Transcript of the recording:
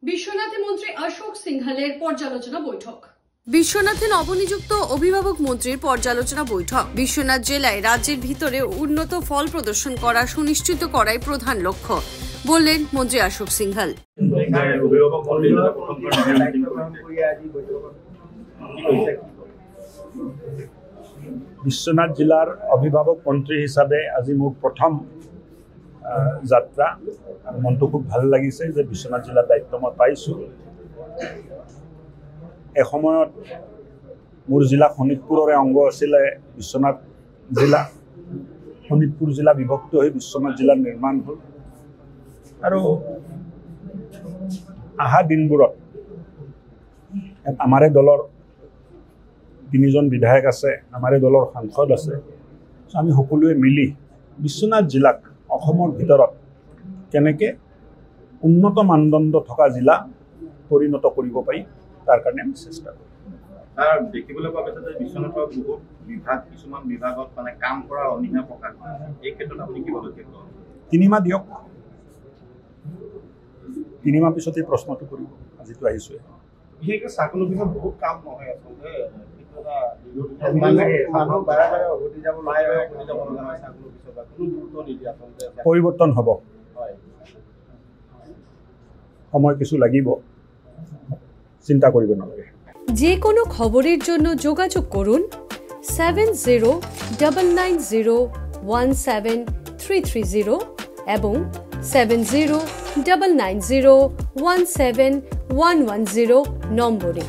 বিশ্বনাথে মন্ত্রী অশোক সিংহালের পর্যালোচনা বৈঠক। বিশ্বনাথে নবনিযুক্ত অভিভাবক মন্ত্রীর পর্যালোচনা বৈঠক। বিশ্বনাথ জেলায় রাজ্যের ভিতরে উন্নত ফল প্রদর্শন করা সুনিশ্চিত করাই প্রধান লক্ষ্য বললেন মন্ত্রী অশোক সিংহাল। বিশ্বনাথ জিলাৰ অভিভাৱক মন্ত্ৰী হিচাপে আজি মোৰ প্ৰথম যাত্ৰা। মনটো খুব ভাল লাগিছে যে বিশ্বনাথ জিলাৰ দায়িত্ব মই পাইছোঁ। এসময়ত মোৰ জিলা শোণিতপুৰৰে অংগ আছিলে বিশ্বনাথ জিলা। শোণিতপুৰ জিলা বিভক্ত হৈ বিশ্বনাথ জিলাৰ নিৰ্মাণ হ'ল আৰু অহা দিনবোৰত আমাৰে দলৰ 3জন বিধায়ক আছে, আমাৰে দলৰ সাংসদ আছে। আমি সকলোৱে মিলি বিশ্বনাথ জিলাক অসমৰ ভিতৰত কেনেকৈ উন্নত মানদণ্ড থকা জিলা পৰিণত কৰিব পাৰি তাৰ কাৰণে আমি চেষ্টা কৰোঁ। দেখিবলৈ পোৱা গৈছে যে বিশ্বনাথৰ বহুত বিভাগ, কিছুমান বিভাগত মানে কাম কৰা অনীহা প্ৰকাশ পাইছে। এই ক্ষেত্ৰত আপুনি কি পদক্ষেপ লয়? 3 মাহ দিয়ক, 3 মাহ পিছতে প্ৰশ্নটো কৰিব। আজিতো আহিছোৱে। বিশেষকৈ চাৰ্কল অফিচত বহুত কাম নহয় আচলতে। পৰিৱৰ্তন হ'ব, সময় কিছু লাগিব, চিন্তা কৰিব নালাগে। যে কোনো খবৰেৰ জন্য যোগাযোগ কৰুন 7099017330 এবং 7099017110 নম্বৰে।